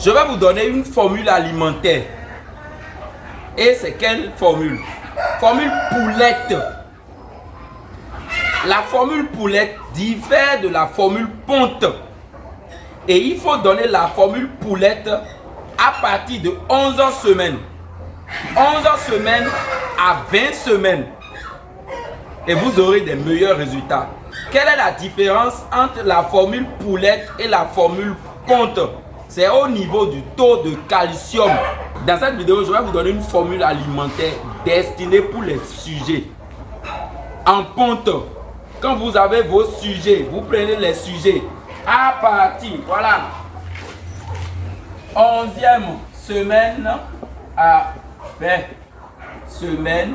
Je vais vous donner une formule alimentaire. Et c'est quelle formule? Formule poulette. La formule poulette diffère de la formule ponte. Et il faut donner la formule poulette à partir de 11 semaines. 11 semaines à 20 semaines. Et vous aurez des meilleurs résultats. Quelle est la différence entre la formule poulette et la formule ponte? C'est au niveau du taux de calcium. Dans cette vidéo, je vais vous donner une formule alimentaire destinée pour les sujets. En ponte, quand vous avez vos sujets, vous prenez les sujets à partir, voilà, 11e semaine à 20 semaines,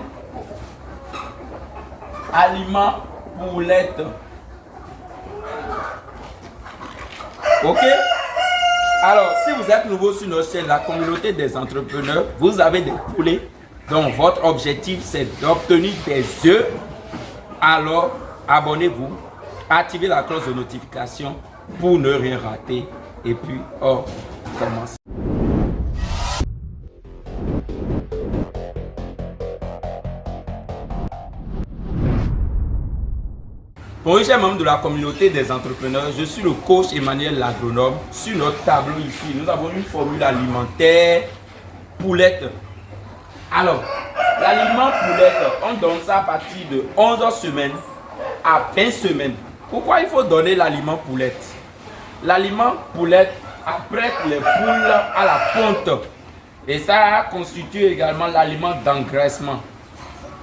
aliments poulette. Ok? Alors, si vous êtes nouveau sur notre chaîne, la communauté des entrepreneurs, vous avez des poulets dont votre objectif c'est d'obtenir des œufs. Alors, abonnez-vous, activez la cloche de notification pour ne rien rater. Et puis, on commence. Bonjour chers membres de la communauté des entrepreneurs, je suis le coach Emmanuel l'agronome. Sur notre tableau ici, nous avons une formule alimentaire poulette. Alors, l'aliment poulette, on donne ça à partir de 11 semaines à 20 semaines. Pourquoi il faut donner l'aliment poulette? L'aliment poulette apprête les poules à la ponte. Et ça constitue également l'aliment d'engraissement.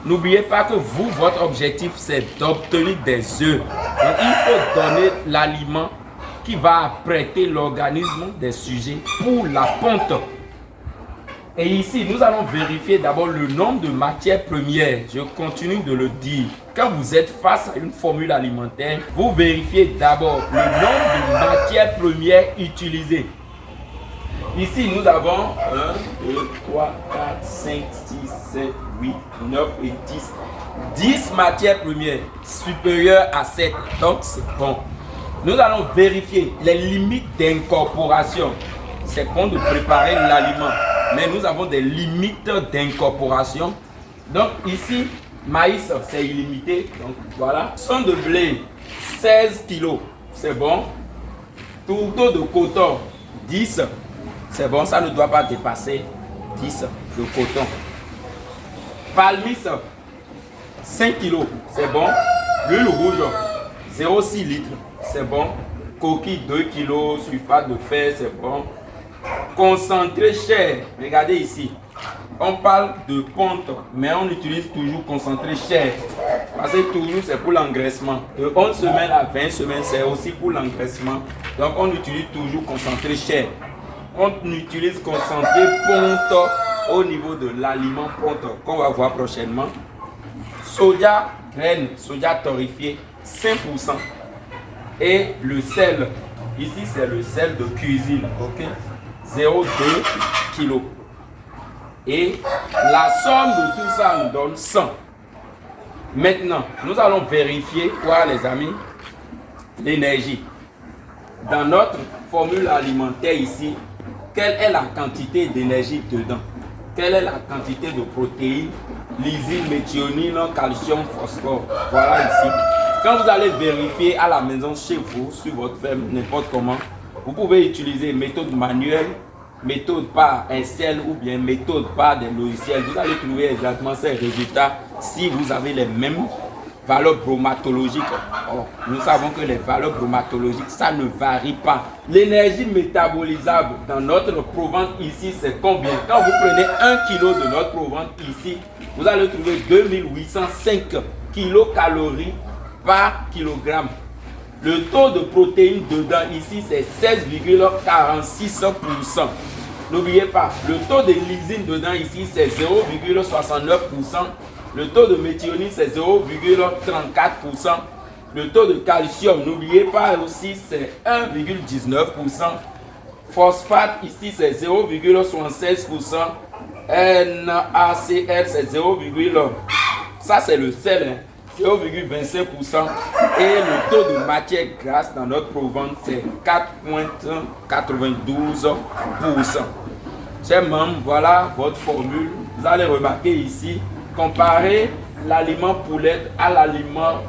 N'oubliez pas que vous, votre objectif, c'est d'obtenir des œufs. Donc, il faut donner l'aliment qui va apprêter l'organisme des sujets pour la ponte. Et ici, nous allons vérifier d'abord le nombre de matières premières. Je continue de le dire. Quand vous êtes face à une formule alimentaire, vous vérifiez d'abord le nombre de matières premières utilisées. Ici, nous avons 1, 2, 3, 4, 5, 6, 7, 8, 9 et 10. 10 matières premières supérieures à 7. Donc, c'est bon. Nous allons vérifier les limites d'incorporation. C'est bon de préparer l'aliment. Mais nous avons des limites d'incorporation. Donc, ici, maïs, c'est illimité. Donc, voilà. Son de blé, 16 kg. C'est bon. Tourteau de coton, 10. C'est bon, ça ne doit pas dépasser 10 de coton. Palmis, 5 kg, c'est bon. L'huile rouge, 0,6 litres, c'est bon. Coquille, 2 kg. Sulfate de fer, c'est bon. Concentré cher, regardez ici. On parle de ponte, mais on utilise toujours concentré cher. Parce que toujours c'est pour l'engraissement. De 11 semaines à 20 semaines, c'est aussi pour l'engraissement. Donc on utilise toujours concentré cher. On utilise concentré ponte au niveau de l'aliment ponte qu'on va voir prochainement. Soja graine, soja torréfié 5%. Et le sel, ici c'est le sel de cuisine, ok, 0,2 kg. Et la somme de tout ça nous donne 100. Maintenant, nous allons vérifier quoi les amis? L'énergie. Dans notre formule alimentaire ici, quelle est la quantité d'énergie dedans? Quelle est la quantité de protéines, lysine, méthionine, calcium, phosphore? Voilà ici. Quand vous allez vérifier à la maison chez vous, sur votre ferme, n'importe comment, vous pouvez utiliser méthode manuelle, méthode par un sel ou bien méthode par des logiciels. Vous allez trouver exactement ces résultats si vous avez les mêmes valeurs bromatologiques. Or, nous savons que les valeurs bromatologiques, ça ne varie pas. L'énergie métabolisable dans notre provence ici, c'est combien? Quand vous prenez 1 kg de notre provence ici, vous allez trouver 2805 kilocalories par kilogramme. Le taux de protéines dedans ici, c'est 16,46%. N'oubliez pas, le taux de lysine dedans ici, c'est 0,69%. Le taux de méthionine, c'est 0,34%. Le taux de calcium, n'oubliez pas aussi, c'est 1,19%. Phosphate, ici, c'est 0,76%. NaCl, c'est 0, ça c'est le sel, hein. 0,25% et le taux de matière grasse dans notre provence c'est 4,92%. Chers membres, voilà votre formule. Vous allez remarquer ici, comparer l'aliment poulette à l'aliment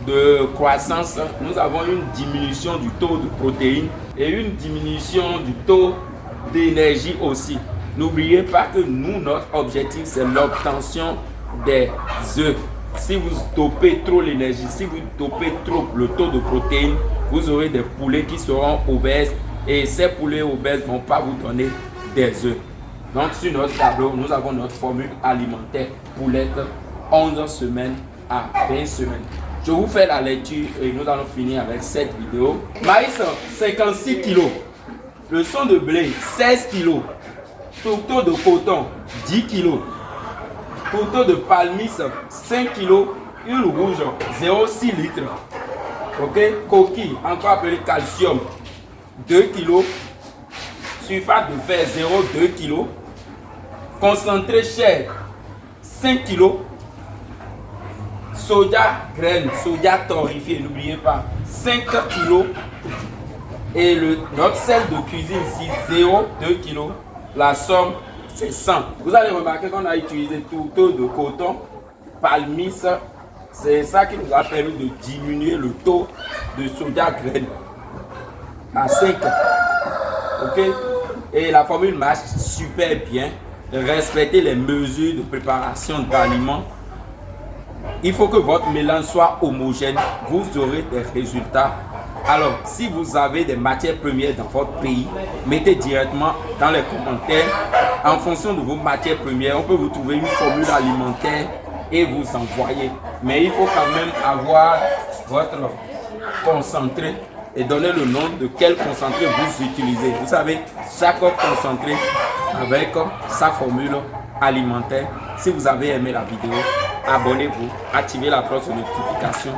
de croissance, nous avons une diminution du taux de protéines et une diminution du taux d'énergie aussi. N'oubliez pas que nous, notre objectif, c'est l'obtention des œufs. Si vous dopez trop l'énergie, si vous dopez trop le taux de protéines, vous aurez des poulets qui seront obèses et ces poulets obèses ne vont pas vous donner des œufs. Donc sur notre tableau, nous avons notre formule alimentaire poulette 11 semaines à 20 semaines. Je vous fais la lecture et nous allons finir avec cette vidéo. Maïs 56 kg, leçon de blé 16 kg, tourteau de coton 10 kg, tourteau de palmis 5 kg, huile rouge 0,6 litres. Ok, coquille, encore appelé calcium 2 kg, sulfate de fer 0,2 kg, concentré chair 5 kg, soja graine, soja torréfié, n'oubliez pas 5 kg et notre sel de cuisine ici 0,2 kg. La somme c'est 100. Vous allez remarquer qu'on a utilisé tourteau de coton, palmis, c'est ça qui nous a permis de diminuer le taux de soja graine à 5. Ok, et la formule marche super bien. Respectez les mesures de préparation d'aliments. Il faut que votre mélange soit homogène, vous aurez des résultats. Alors, si vous avez des matières premières dans votre pays, mettez directement dans les commentaires. En fonction de vos matières premières, on peut vous trouver une formule alimentaire et vous envoyer. Mais il faut quand même avoir votre concentré et donner le nom de quel concentré vous utilisez. Vous savez, chaque concentré avec sa formule alimentaire. Si vous avez aimé la vidéo, abonnez-vous, activez la cloche de notification.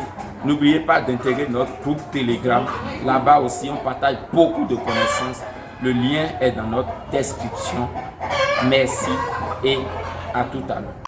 N'oubliez pas d'intégrer notre groupe Telegram. Là-bas aussi, on partage beaucoup de connaissances. Le lien est dans notre description. Merci et à tout à l'heure.